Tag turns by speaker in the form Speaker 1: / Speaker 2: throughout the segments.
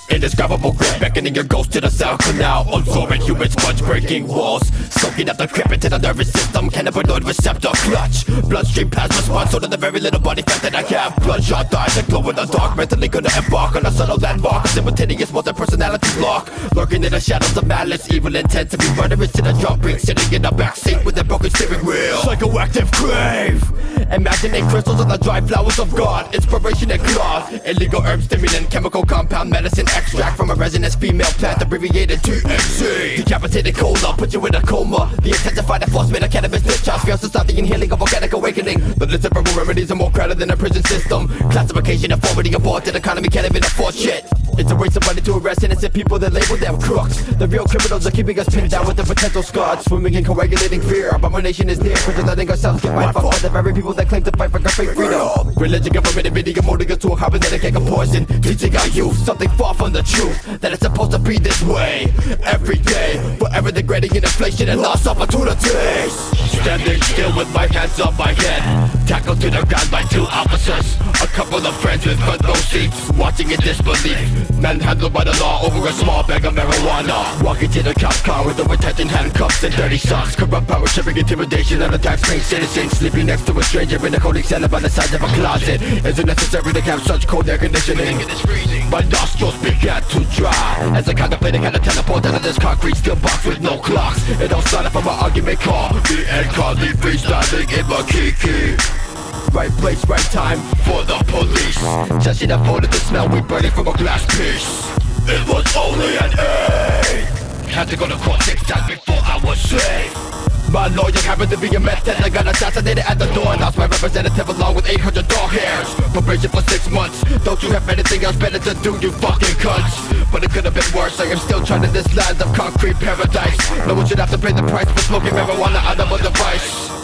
Speaker 1: Indescribable grip, beckoning your ghost to the sound canal. Absorbing human sponge, breaking walls, soaking up the grip into the nervous system. Cannabinoid receptor clutch, bloodstream plasma response, so to the very little body fat that I have. Bloodshot eyes that glow in the dark, mentally gonna embark on a subtle landmark. A simultaneous multi-personality block, lurking in the shadows of malice, evil intent to be murderous in a drum beat, sitting in the backseat with a broken steering wheel. Psychoactive crave, imagining crystals on the dry flowers of God. Inspiration and claws, illegal herb stimulant, chemical compound medicine extract from a resinous female plant, abbreviated THC. Decapitated cola, put you in a coma. The intensified enforcement of cannabis discharge fails to stop the inhaling of organic awakening. But the temporal remedies are more crowded than a prison system. Classification, authority, aborted economy can't even afford shit. It's a waste of money to arrest innocent people that label them crooks. The real criminals are keeping us pinned down with the potential scars, swimming in coagulating fear. Abomination is near, we're letting ourselves get wiped out by the very people that claim to fight for our fake freedom. Religion, government, and media molding us to a carbonated cake of poison, teaching our youth something far from the truth, that it's supposed to be this way every day, forever degrading in inflation and lost opportunities. Standing still with my hands on my head, tackled to the ground by two officers, a couple of friends with front row seats, watching in disbelief. Manhandled by the law over a small bag of marijuana, walking to the cop car with overtightened handcuffs and dirty socks. Corrupt power tripping intimidation on a tax-paying citizen, sleeping next to a stranger in a holding cell by the side of a closet. Is it necessary to have such cold air conditioning? My nostrils began to dry as I contemplated how to teleport out of this concrete steel box with no clocks. It all started from an argument call, the end call, the freestyling in my kiki. Right place, right time for the police. Ceschi that folded the smell we burning from a glass piece. It was only an A. Had to go to court 6 times before I was safe. My lawyer happened to be a meth head. I got assassinated at the door and lost my representative along with 800 dog hairs. Probation for 6 months. Don't you have anything else better to do, you fucking cunts? But it could have been worse. I am still trying in this land of concrete paradise. No one should have to pay the price for smoking marijuana out of a device.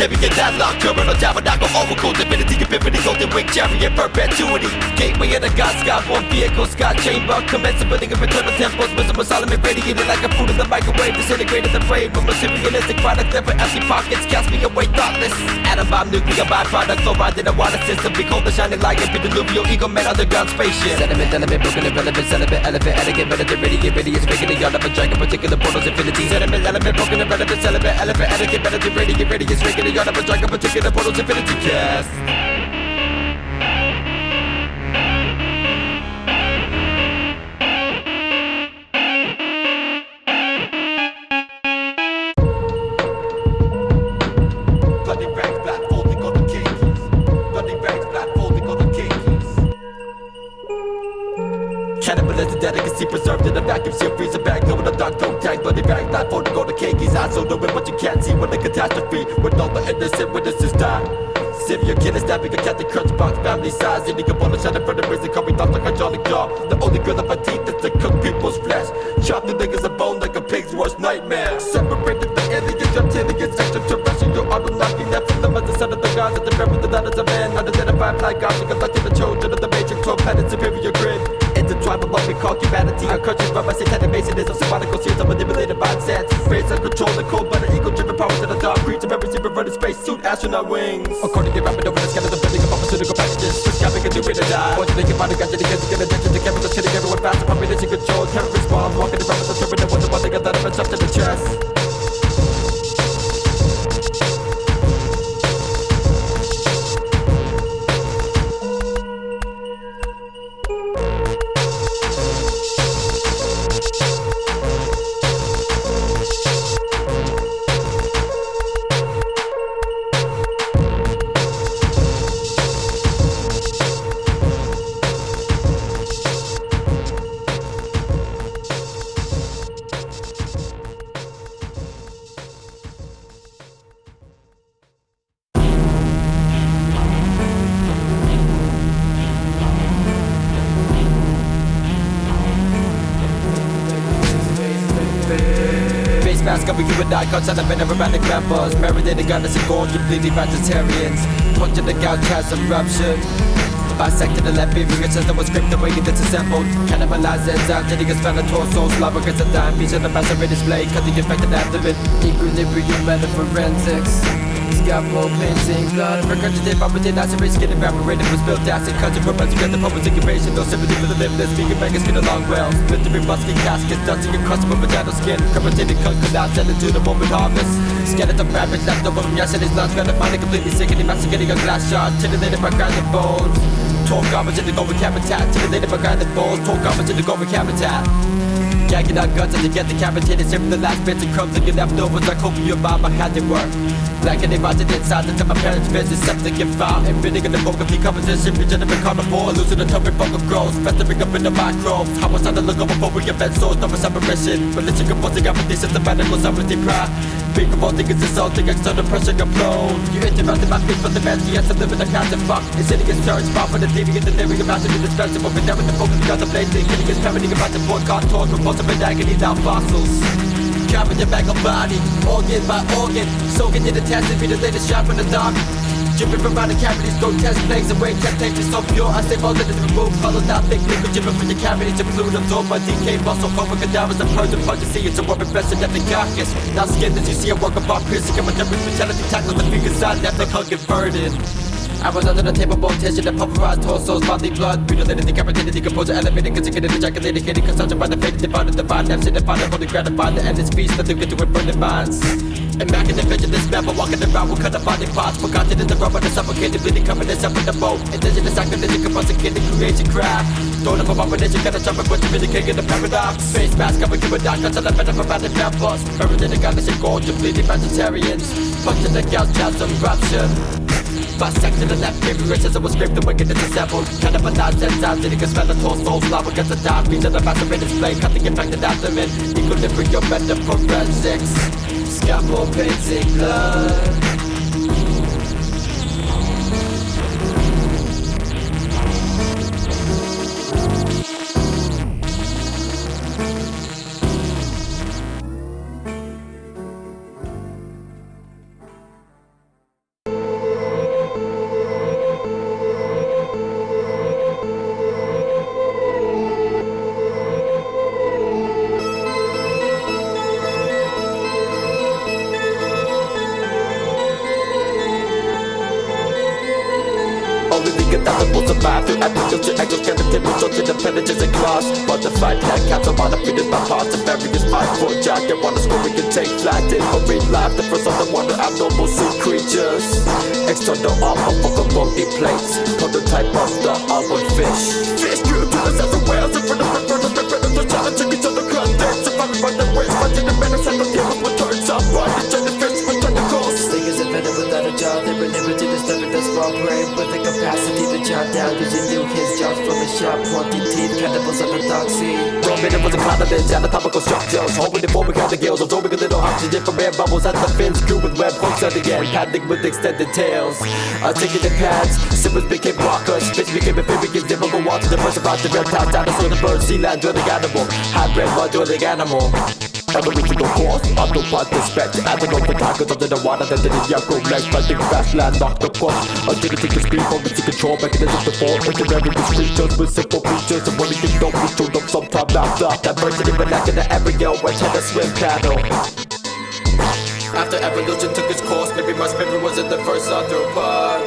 Speaker 1: Sapient deadlock, terminal tabernacle, overcold divinity, epiphany, golden wing, chariot, perpetuity. Gateway of the gods, got one vehicle, Scott chamber, commence building of eternal temples, wisdom of Solomon, radiated like a fruit in the microwave, disintegrated the brain, from materialistic product, never empty pockets, cast me away thoughtless. Atom bomb, nuclear byproduct, fluoride in the water system, behold the shining light, and diluvial ego, met underground spaceship. Sediment, element, broken, irrelevant, celibate, elephant, etiquette, mediterranean, get ready, it's making the yard of a dragon, particular portals, infinity. Sediment, element, broken, irrelevant, celibate, elephant, etiquette, mediterranean, get ready, it's making the yard of a dragon, particular portals, infinity. Cast. Cannibalism, delicacy preserved in a vacuum seal freezer bag, over the dark toe tag, bloody rag, not for to go to cakeys. I so knowing what you can't see when a catastrophe, when all the innocent witnesses die. Serial killer stabbing a cat in crunch box, family size, eating a bowl of shot in front of prison, coming off like a jolly jaw. The only girl of my teeth is to cook people's flesh, chop the niggas a bone like a pig's worst nightmare. Separated the aliens, reptilians, extraterrestrial, Anunnaki, Nephilim as the son of the gods, at the very the daughters of man, unidentified black object, collecting the children of the matrix, 12 planet superior grid. Intertwined with what we call humanity, our country's run by satanic masonism, symbolical series of manipulated mindsets. Race and control the cold blooded ego-driven powers of the dark creature, every super running space suit, astronaut wings. According to rapid over the scan of the building of pharmaceutical packages, prescribing a new way to die. Once you think about it, got you to get addicted to chemicals, killing everyone faster, population control, terrorist bombs, walking around with the turban, and wonder why they got that of a to the chest. Mask over human icons and I've been around the members, marinated goddess and gold, completely vegetarians. Punching the gout chasm ruptured. Bisected the left behavior says that was scraped away and disassembled. Cannibalized enzymes, hitting a spell of torso, lava against the dime, piece of the master display, cutting infected abdomen. Equilibrium metaforensics. Scalpel, painting, blood, regurgitate, vomiting, acid, skin evaporated, was built acid, country for to get the public incubation, no sympathy for the limitless, vegan bangers, skin along well, splintering musky caskets, dusting and crusting with vaginal skin, cremated, cut out, sent into the moment harvest, skeleton ravaged, left over from yesterday's lunch, gratifying, completely sickening, masticating a glass shard, titillated by grinding bones, torn garbage in the golden habitat, titillated by grinding bones, torn garbage in the golden habitat. Gagging out guts as you get decapitated, saving the last bits and crumbs that get left over like hoping your mom had to work. Like an rotted inside until my parents' visit, septic and foul, and bidding in the bulk of decomposition, regenerate carnivore, losing the tongue vocal growth, festering up in the microbes. How was I to look over before we get souls, no separation, religion confronting apathy, systematical sovereignty pride. Being revolting is insulting, external pressure upload. You interrupted my speech from the man, yes, I'm living a kind of fuck. It's sitting in search, far from the deviant, the lyric about to be dispensable, but never the focus, contemplating, killing is parenting about the board, contours, repulsive and agony, now fossils. Carving your back of body, organ by organ, soaking in the test and be the latest shot from the dark. Dripping from out the cavities, grotesque plagues away, temptation so pure, I stay all that is removed, followed out thick liquid, dripping from your cavities, to fluid absorbed by decayed muscle, cover cadavers, and purge and punch, see it's a warm infested at the carcass. Now skin as you see a work of art, piercing, and with brutality, tackles the fingers side, left like converted. I was under the table, bone tension, and pulverized torsos, bodily blood, mutilated, decapitated, decomposed, elevated, considered, ejaculated, hitting, consumption by the fate, divided, divine, absent, defined, holy, gratified, the end is peace, nothing get to it, burning minds. Immaculate vision, this man, but walking around with cut up body parts, forgotten in the rubber, the suffocated, bleeding, coming in up with the boat, indigenous activism, compressing, killing, creation, craft. Throwing up a abomination, gotta jump, but you're really king in the paradox. Face mask, cover you with dark, until the better for bad and members. Buried in the goddess and gold, completely vegetarians. Punching the gout chasm rupture. Bisected the left behavior says it was scraped the wicked and disassembled. Cannibalized enzymes, hitting a spell of torso, lava against the dime, piece of the master display, cutting infected abdomen. Equilibrium metaforensics. Scalpel, painting, blood. to ethical to exoskeleton, result to independence and class. But the fight head capsule by the feet my parts of various minds for jacket. Wanna score, we can take flight in marine life. The first of the wonder abnormal sea creatures. External armor for commodity plates. Prototype of the outward fish. Fish grew to the south of whales in front of the predators challenging each other content. Surviving by the waves, fighting the menace and the game with turns up. Riding to the fish with tentacles.
Speaker 2: Singers invented without a jaw. They were limited to disturbing the small brain with the capacity to chop down. Using new his jaws from the sharp, pointy teeth. Cannibals of the dark sea.
Speaker 1: Roaming it was a continent, anatomical structures. Holding it forward, the gills. Absorbing a little oxygen from air bubbles as the fins grew with web hooks at the end. Paddling with extended tails. Taking the pads, simmers became walkers. Fish became amphibians, they will go on to diversify the reptiles. Dinosaur, the bird, sea land, dwelling animal. Hybrid, mud dwelling animal. Evolutional course, autopod respect. Adding over targets under the water, then the Yako legs. Fighting fast land, knock the course. Until it takes the speed, focus to control mechanisms to form. Into various creatures with simple features. And when it can don't be showed up sometime after. Diversity, but lack in the embryo, where had a swim paddle. After evolution took its course, maybe my spirit was in the first arthropod.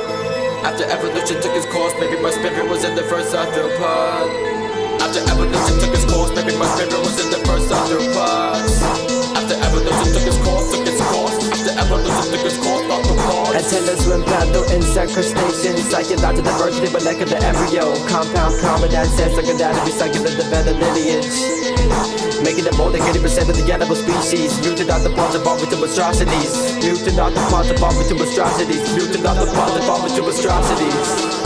Speaker 1: After evolution took its course, maybe my spirit was in the first arthropod. After evolution took its course, maybe my spirit was in the first arthropods. After evolution took its course, after evolution took its course, arthropods.
Speaker 2: Antenna swim paddle insect crustaceans. Psychological diversity, but like the embryo. Compound common ancestor, anatomy, cycle and develop lineage. Making them more than 80% of the animal species. Mutant arthropods evolving to monstrosities. Mutant arthropods evolving to monstrosities. Mutant arthropods evolving to monstrosities.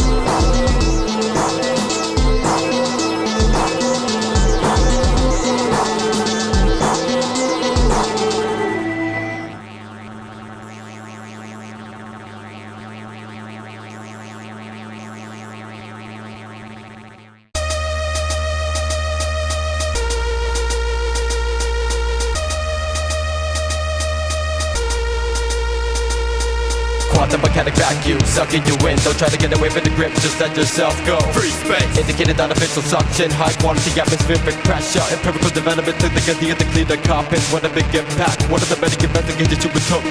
Speaker 1: Quantum mechanic vacuum, sucking you in. Don't try to get away from the grip, just let yourself go. Free space, indicated artificial suction. High quality atmospheric pressure. Empirical development to the idea to clean the carpet. What a big impact, what are the many investigators you took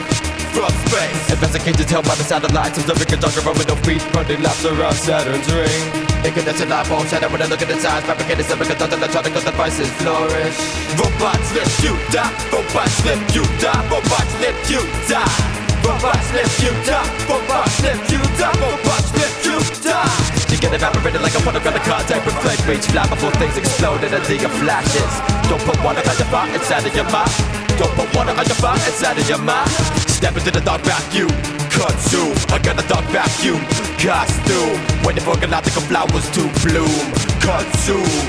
Speaker 1: from space? Investigators held by the satellites. Observing a jungle with no feet, running laps around Saturn's ring. Incandescent light bulb shadow when I look at the size. Fabricated semiconductor electronic devices flourish. Robots lift you die, robots lift you die, robots lift you die. Robots lift you die, robots lift you die, robots lift you die. You get evaporated like a photographic contact with flame reach flammable things explode in a sea of flashes. Don't put water on your fire inside of your mind. Don't put water on your fire inside of your mind. Step into the dark vacuum, consume. I got a dark vacuum costume, waiting for galactic flowers to bloom. Consume.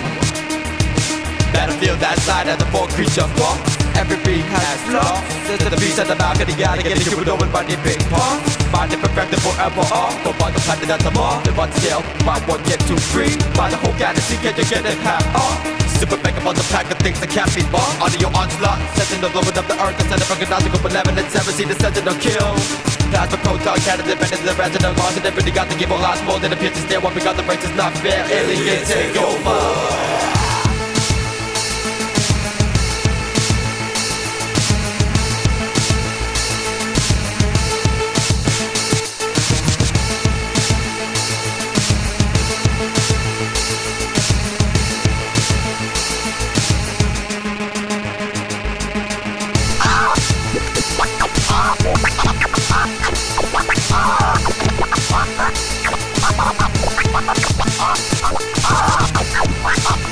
Speaker 1: Battlefield that side as the four creature fall. Every beat has flaws. There's the beast at the mouth, getting out of getting you with over by the big paw. Mind it perfected forever all. Go by the planet at the mall. Live on scale, buy one, get two free. Buy the whole galaxy, can you get it half off? Super mega on the pack of things that can't be bought. Audio onslaught, setting the blowing up the earth. Instead of organizing open 11 and 7, see the sentinel kill. Plasma proton, candidate, better than the resident Mars. And everybody got the evil lots more than the pitches there. What we got the race is not fair. Alien take over.
Speaker 3: Ah!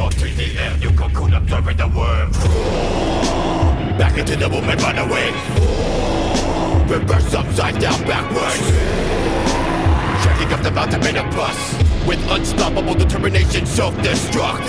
Speaker 1: world, TDM, you cocoon observing the worm. Back into the moment, run away. Reverse upside down, backwards. Checking up the mountain made of pus. With unstoppable determination, self-destruct.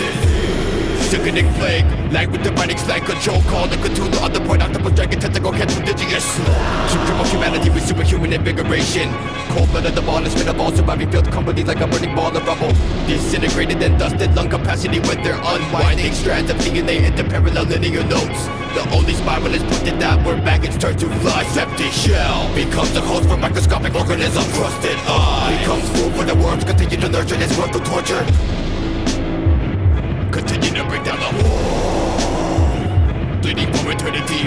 Speaker 1: Sickening plague, language dividing slang control. Call the Cthulhu on the point, octopus dragon, tentacle, hands prodigious. To cripple humanity with superhuman invigoration. Cold-blooded, the ballest of all surviving field companies like a burning ball of rubble. Disintegrated and dusted lung capacity with their unwinding strands of DNA into parallel linear notes. The only spiral is pointed downward, maggots turn to flies. Empty shell becomes the host for microscopic organism. Crusted eye becomes food for the worms. Continue to nurture this world through torture. Continue to break down the wall, bleeding for eternity.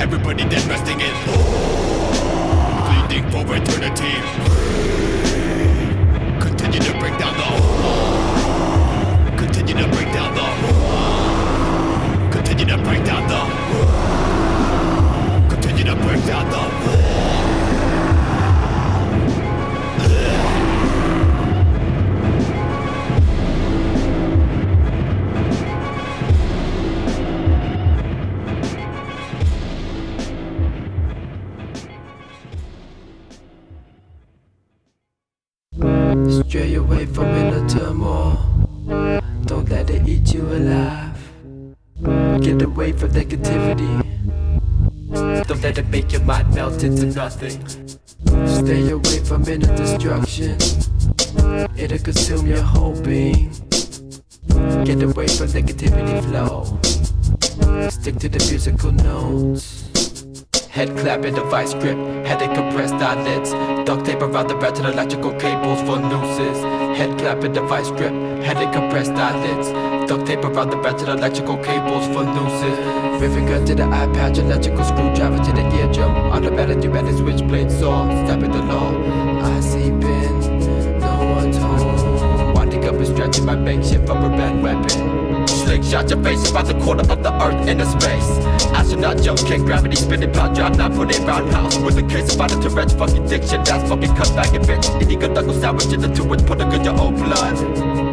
Speaker 1: Everybody dead resting in bleeding for eternity. Continue to break down the wall. Continue to break down the wall. Continue to break down the wall. Continue to break down the wall.
Speaker 2: Stray away from inner turmoil. Don't let it eat you alive. Get away from negativity. Don't let it make your mind melt into nothing. Stay away from inner destruction. It'll consume your whole being. Get away from negativity flow. Stick to the musical notes. Head clapping, device grip, headache compressed eyelids. Duct tape around the ratchet, electrical cables for nooses. Head clapping, device grip, headache compressed eyelids. Duct tape around the ratchet, electrical cables for nooses. Rivet gun to the eye patch, electrical screwdriver to the eardrum. Automatic pneumatic switchblade saw, stepping the law. I see pin, no one's home. Winding up and stretching my makeshift rubber band weapon. Slingshot your face about the corner of the earth into space. Astronaut jump kick, gravity spinning pound drop, not put in roundhouse. With a case about a Tourette's fucking diction, that's fucking cut back and bitch. Illegal knuckle sandwich in the two which put a good your own blood.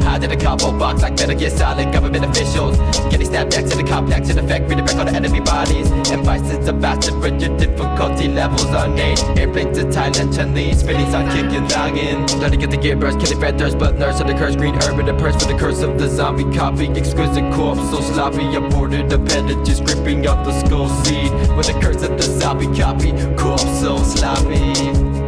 Speaker 2: Hide in a combo box like Metal Gear Solid, government officials. Getting stabbed next to the complex in effect, read effect on the enemy bodies. And vices of massive when your difficulty levels are named. Airplanes to Thailand, Chun-Li, spinning on kicking noggin. Trying to get the gear burst, killing red thirst, blood nurse, and the curse green herb, and the purse for the curse of the zombie copy. Exquisite corpse, so sloppy, aborted appendages, ripping out the skull seed. With the curse of the zombie copy, corpse so sloppy.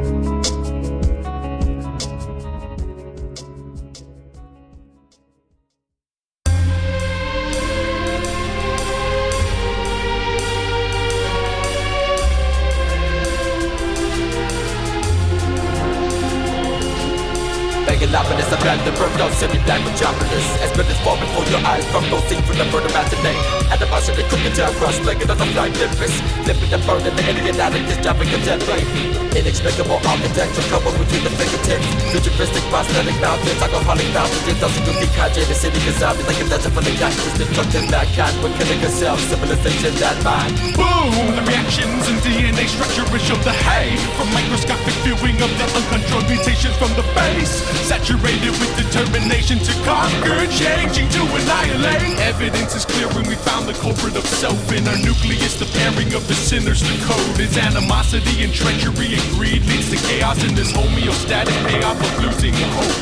Speaker 2: Luminous, abandoned, burned out, semi-black metropolis. As buildings fall before your eyes from those scenes from the murder matinee. At the bus of the cooking town, cross-legged on the flying limbus. Flipping and burning the idiot out of this driving a jet plane. Inexplicable architecture covered between the fingertips. Futuristic prosthetic mountains, alcoholic fountains. Doesn't go dehydrated, city of zombies like a desert full of cactus. Destructive mankind, we're killing ourselves, civilization that mind.
Speaker 3: Boom! The reactions in DNA structure is show the hay. From microscopic viewing of the uncontrolled mutations from the base. Saturated with determination to conquer, changing to annihilate. Evidence is clear when we found the culprit of self in our nucleus. The pairing of the sinners, the code is animosity and treachery and greed leads to chaos in this homeostatic payoff of losing hope.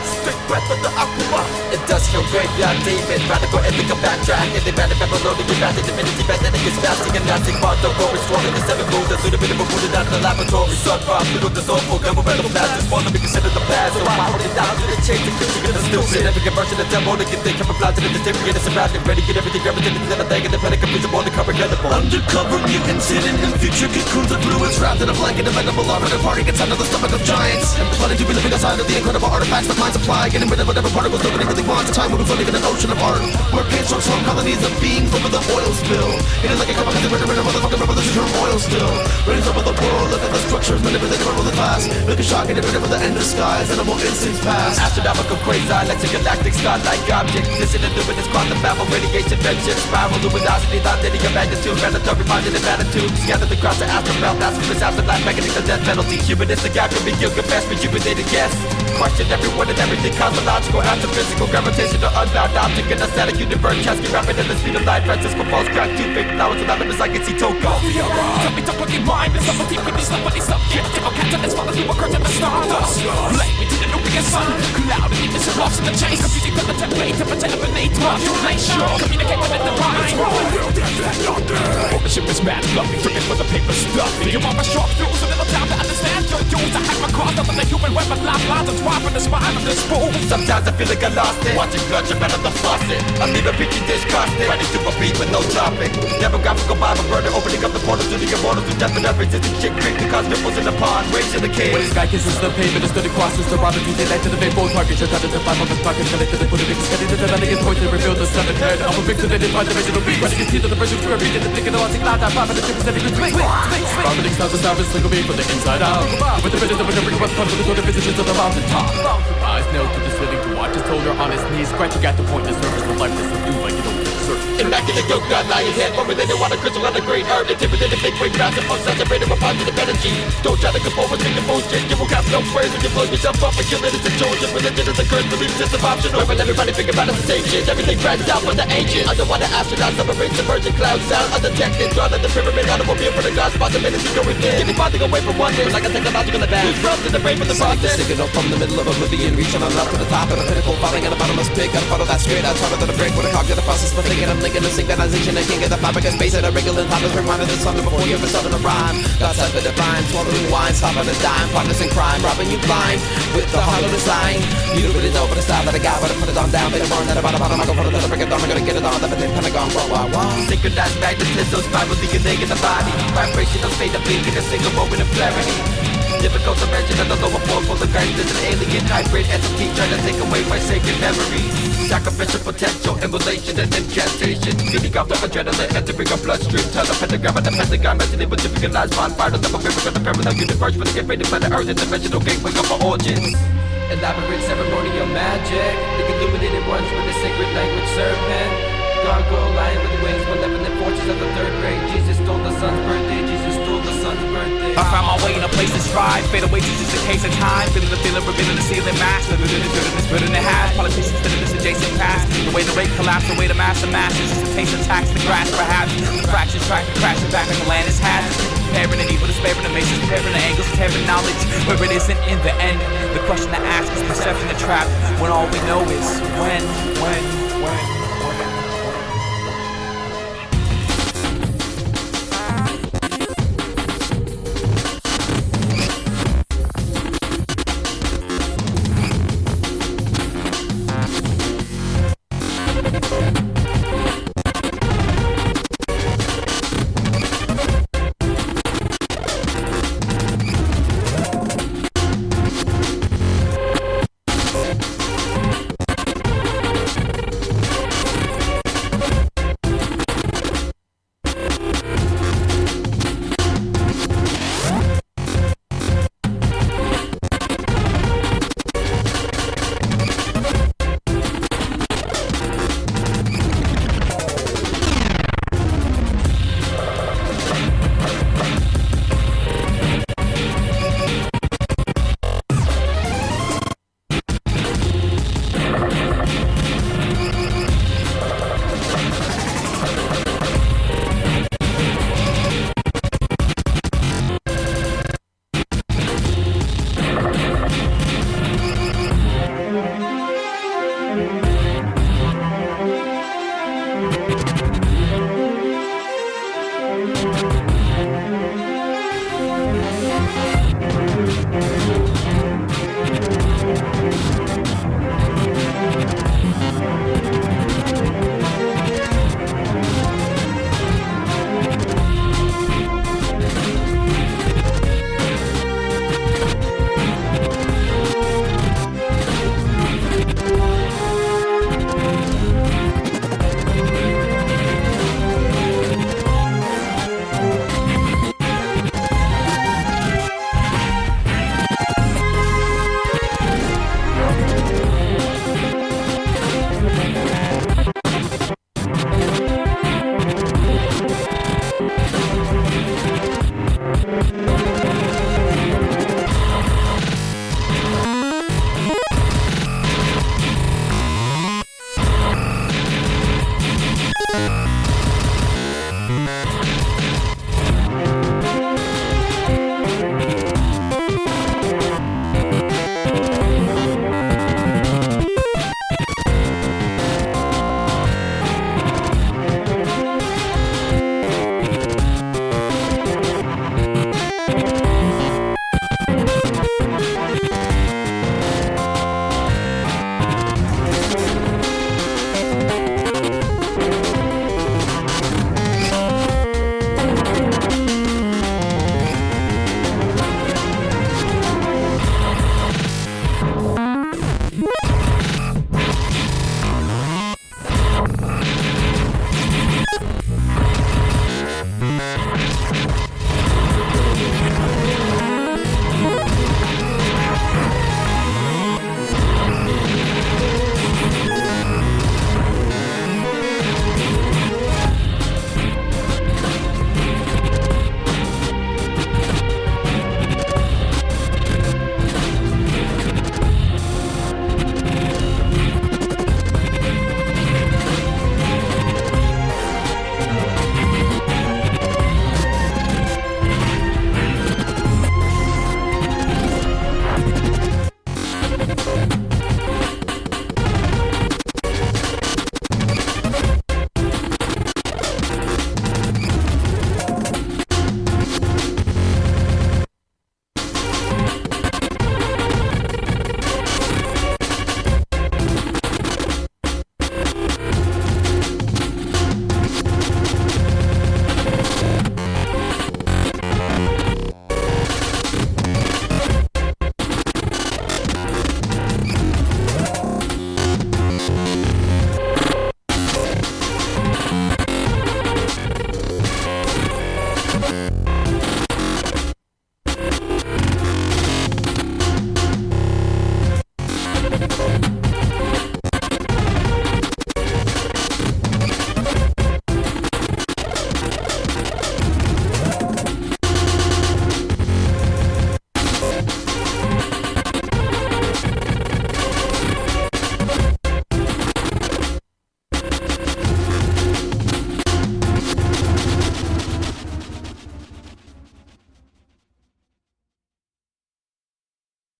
Speaker 2: Strict breath of the aqua. Industrial graveyard demon, radical ethical backtrack. And they manifest below the rapid divinity, magnetic is fasting and lasting. Part of war is swallowing the seven moons. That's a bit of a wounded out of the laboratory. Sun bomb, little dissolvable governmental blasters. Want to be considered the past. So I hold it down to the chain, the critique of the stupid. Significant version of demo to get the camouflage and the theory and the surrounding. Ready, get everything gravitated to the thing. And the panic of visible to cover credible.
Speaker 1: Undercover mutants hidden in future cocoons of fluids wrapped in a blanket of vegetable larvae departing inside of the stomach of giants. And planning to be living outside of the incredible artifacts that mind supply. Getting rid of whatever particles nobody really wants. A time when we're floating in an ocean of art. Where kids from small colonies of beings over the oil spill. Eating like a couple of rid of motherfucking revolution from oil still. Raise over the world, look at the structures, manipulated over the class. Make a shock and rid of the end of skies. Animal instincts pass.
Speaker 2: Astronomical quasi, galactic star-like object. Dissident luminous quantum babble, radiation, redshift, spiral, luminosity, non-linear magnitude, mandatory positive attitude. Scattered across the astral realm, blasphemous afterlife, mechanism, the death penalty. Humanistic alchemy, guilt, confess, rejuvenated guess. Question everyone and everything.
Speaker 1: the cosmological, astrophysical, gravitational, unbound object in a static universe, casting rapid in the speed of light. Francisco Falls crack, two big flowers anonymous, I can see Toko.
Speaker 3: Tell me to fucking mind, there's something deep with these somebody subject. Typical captain as far as we were curtain the stardust. Blame me to the nuclear sun, cloud and even some lost in the chase. Confusing from the template, temperature of beneath, modulation. Communicate with the divine. Ownership is mad fluffy, tripping for the paper stuffy. You want my sharp views, a little time to understand your use. I have my cross up on the human weapon, lifelines and twine from the spine of this fool.
Speaker 1: Sometimes I feel like I lost it, watching blood drip out of the faucet. I'm leaving Petri dish constant, running to a beat with no topic. Never graphical Bible burner, opening up the portals to the immortals who death and resisting shit creek. The cause ripples in the pond, waves in the cave.
Speaker 4: When the sky kisses the pavement, the study crosses the rocket, you daylight to the faithful target. You're touching the five on the pocket, connected to the footage, headed to the valley, point to reveal the sun and head. I'm a victim, they define dimensional beat. Running into the version to every day, the thinking of logic, loud, I'm 5 and the triple setting with swing. Vomiting sounds of sound, sling me from the inside out. With the rhythm of every one punch, with the sort of physicians of the mountain top. Eyes nailed to the ceiling to watch his shoulder on his knees. Scratching at the point, the surface of lifeless of you like you don't deserve.
Speaker 1: Immaculate yoke, God, lying head, formulated water, crystal on a great herb. Intimidated, big wing, massive, unsaturated with positive energy. Don't try to conform with thinking bullshit. You will have no squares when you blow yourself up and kill it. It's a choice. Your religion is a curse, belief system optional. When everybody think about the same shit, everything brands out from the ancient. Underwater astronauts, submarines, submerging clouds, sound undetected. Drawn at the pyramid, automobile for the gods, possibility going in. Getting farther away from wonders, like a technological advance. Lose rubs in the brain from the process. Signal from the middle of oblivion, reaching on up to the top of the pinnacle, falling in a bottomless pit. Gotta follow that straight out, harder than a break. With a cog to the process for thinking, I'm linking the synchronization. The king of the fabric of space and a regular topics. Reminding the sun before you ever started to rhyme. God's type of divine, swallowing wine, stop on a dime. Partners in crime, robbing you blind with the hollow design. You don't really know, but the style that I got, but I put it on down. They don't burn at the bottom, I go put it to the break of dawn. I'm gonna get it on, the Pentagon, wah. Synchronized magnetism, spiral DNA in the body. Vibrational state of being in a single moment of clarity. Difficult to mention at the lower form full of Christ. There's an alien hybrid entity trying to take away my sacred memories. Sacrificial potential, immolation and incantation. Feeding off the adrenaline, entering a bloodstream. Tell the pentagram and the pentagon, mentally with typicalized bonfire. The miracle of the parallel universe, for the get ready for the earth, and dimensional gateway of our origins. Elaborate ceremonial magic, the illuminated ones with the sacred language serpent. Gargoyle lion with wings, malevolent fortunes of the third grade. Jesus stole the sun's birthday, Jesus stole the sun's birthday.
Speaker 4: I found my way in a place to strive, fade away to just a case of time. Feeling the feeling, revealing the ceiling mass. Living in the bitterness, bitterness has. Politicians spinning this adjacent past. The way the rate collapse, the way the mass of masses. Just a taste of tax, the grass perhaps. The fractions track, crashing back like the land is had. Preparing and evil, despairing, the masons preparing the angles, tearing knowledge where it isn't in the end. The question to ask is perception a trap, when all we know is when.